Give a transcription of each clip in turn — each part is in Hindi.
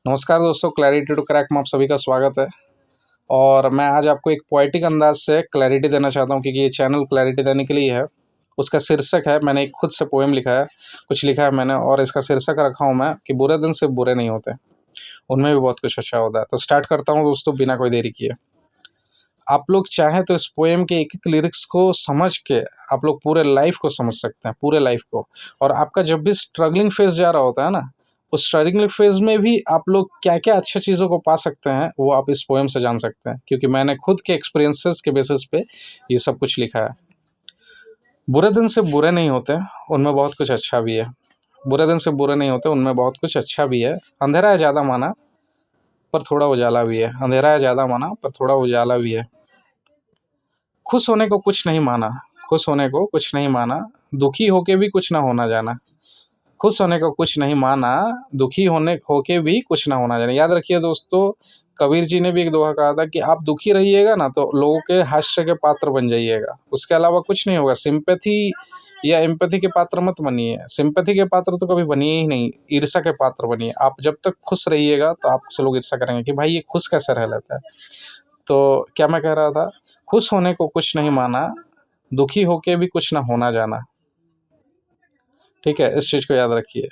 नमस्कार दोस्तों, क्लैरिटी टू क्रैक में आप सभी का स्वागत है। और मैं आज आपको एक पोएटिक अंदाज से क्लैरिटी देना चाहता हूँ, क्योंकि ये चैनल क्लैरिटी देने के लिए है। उसका शीर्षक है, मैंने एक खुद से पोएम लिखा है, कुछ लिखा है मैंने, और इसका शीर्षक रखा हूँ मैं कि बुरे दिन सिर्फ बुरे नहीं होते, उनमें भी बहुत कुछ अच्छा होता है। तो स्टार्ट करता हूँ दोस्तों, बिना कोई देरी किए। आप लोग चाहें तो इस पोएम के एक एक लिरिक्स को समझ के आप लोग पूरे लाइफ को समझ सकते हैं, पूरे लाइफ को। और आपका जब भी स्ट्रगलिंग फेज जा रहा होता है ना, उस स्ट्रगलिंग फेज में भी आप लोग क्या क्या अच्छी चीज़ों को पा सकते हैं, वो आप इस पोएम से जान सकते हैं, क्योंकि मैंने खुद के एक्सपीरियंसेस के बेसिस पे ये सब कुछ लिखा है। बुरे दिन से बुरे नहीं होते, उनमें बहुत कुछ अच्छा भी है। बुरे दिन से बुरे नहीं होते, उनमें बहुत कुछ अच्छा भी है। अंधेरा है ज़्यादा माना पर थोड़ा उजाला भी है। अंधेरा है ज़्यादा माना पर थोड़ा उजाला भी है। खुश होने को कुछ नहीं माना, खुश होने को कुछ नहीं माना, दुखी होके भी कुछ ना होना जाना। खुश होने को कुछ नहीं माना, दुखी होके भी कुछ ना होना जाना। याद रखिए दोस्तों, कबीर जी ने भी एक दोहा कहा था कि आप दुखी रहिएगा ना तो लोगों के हास्य के पात्र बन जाइएगा, उसके अलावा कुछ नहीं होगा। सिंपैथी या एम्पैथी के पात्र मत बनिए। सिंपैथी के पात्र तो कभी बनिए ही नहीं, ईर्ष्या के पात्र बनिए। आप जब तक खुश रहिएगा तो आपसे लोग ईर्ष्या करेंगे कि भाई ये खुश कैसे रह लेता है। तो क्या मैं कह रहा था, खुश होने को कुछ नहीं माना, दुखी होके भी कुछ ना होना जाना। ठीक है, इस चीज़ को याद रखिए।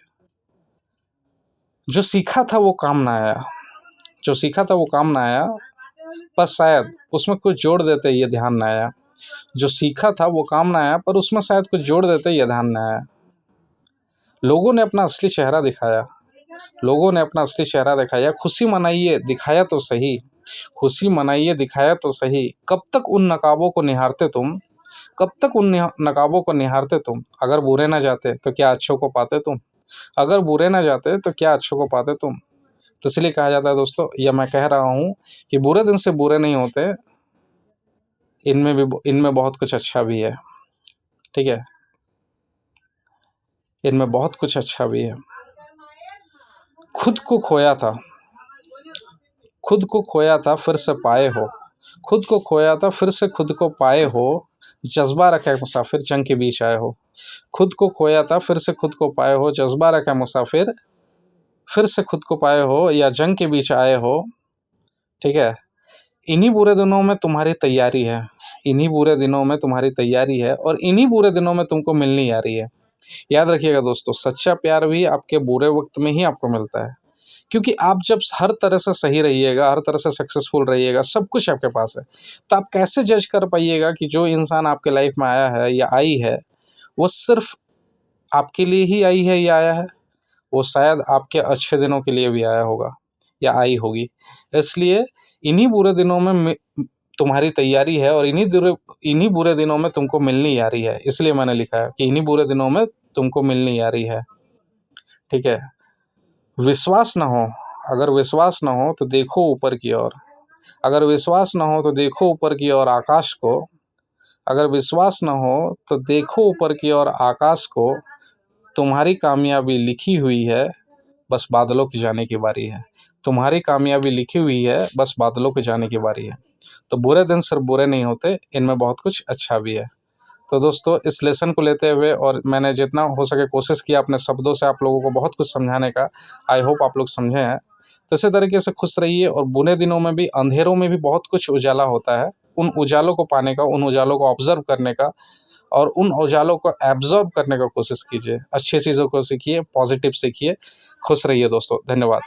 जो सीखा था वो काम ना आया, जो सीखा था वो काम ना आया, पर शायद उसमें कुछ जोड़ देते ये ध्यान ना आया। जो सीखा था वो काम ना आया, पर उसमें शायद कुछ जोड़ देते ये ध्यान ना आया। लोगों ने अपना असली चेहरा दिखाया, लोगों ने अपना असली चेहरा दिखाया। खुशी मनाइए दिखाया तो सही, खुशी मनाइए दिखाया तो सही। कब तक उन नकाबों को निहारते तुम, कब तक उन नकाबों को निहारते तुम। अगर बुरे ना जाते तो क्या अच्छों को पाते तुम, अगर बुरे ना जाते तो क्या अच्छों को पाते तुम। तो इसलिए कहा जाता है दोस्तों, या मैं कह रहा हूँ कि बुरे दिन से बुरे नहीं होते, इनमें बहुत कुछ अच्छा भी है। ठीक है, इनमें बहुत कुछ अच्छा भी है। खुद को खोया था, खुद को खोया था फिर से पाए हो, खुद को खोया था फिर से खुद को पाए हो। जज्बा रखे मुसाफिर जंग के बीच आए हो। खुद को खोया था फिर से खुद को पाए हो, जज्बा रखे मुसाफिर फिर से खुद को पाए हो, या जंग के बीच आए हो। ठीक है, इन्हीं बुरे दिनों में तुम्हारी तैयारी है, इन्हीं बुरे दिनों में तुम्हारी तैयारी है, और इन्हीं बुरे दिनों में तुमको मिलनी आ रही है। याद रखिएगा दोस्तों, सच्चा प्यार भी आपके बुरे वक्त में ही आपको मिलता है। क्योंकि आप जब हर तरह से सही रहिएगा, हर तरह से सक्सेसफुल रहिएगा, सब कुछ आपके पास है, तो आप कैसे जज कर पाइएगा कि जो इंसान आपके लाइफ में आया है या आई है, वो सिर्फ आपके लिए ही आई है या आया है। वो शायद आपके अच्छे दिनों के लिए भी आया होगा या आई होगी। इसलिए इन्हीं बुरे दिनों में तुम्हारी तैयारी है, और इन्हीं बुरे दिनों में तुमको मिलनी आ रही है। इसलिए मैंने लिखा है कि इन्हीं बुरे दिनों में तुमको मिलनी आ रही है। ठीक है, विश्वास ना हो, अगर विश्वास ना हो तो देखो ऊपर की ओर, अगर विश्वास ना हो तो देखो ऊपर की ओर आकाश को, अगर विश्वास ना हो तो देखो ऊपर की ओर आकाश को। तुम्हारी कामयाबी लिखी हुई है, बस बादलों की जाने की बारी है। तुम्हारी कामयाबी लिखी हुई है, बस बादलों के जाने की बारी है। तो बुरे दिन सिर्फ बुरे नहीं होते, इनमें बहुत कुछ अच्छा भी है। तो दोस्तों, इस लेसन को लेते हुए, और मैंने जितना हो सके कोशिश किया अपने शब्दों से आप लोगों को बहुत कुछ समझाने का। आई होप आप लोग समझे हैं। तो इसी तरीके से खुश रहिए, और बुरे दिनों में भी, अंधेरों में भी बहुत कुछ उजाला होता है। उन उजालों को पाने का, उन उजालों को ऑब्जर्व करने का, और उन उजालों को एब्जॉर्ब करने का कोशिश कीजिए। अच्छी चीज़ों को सीखिए, पॉजिटिव सीखिए। खुश रहिए दोस्तों, धन्यवाद।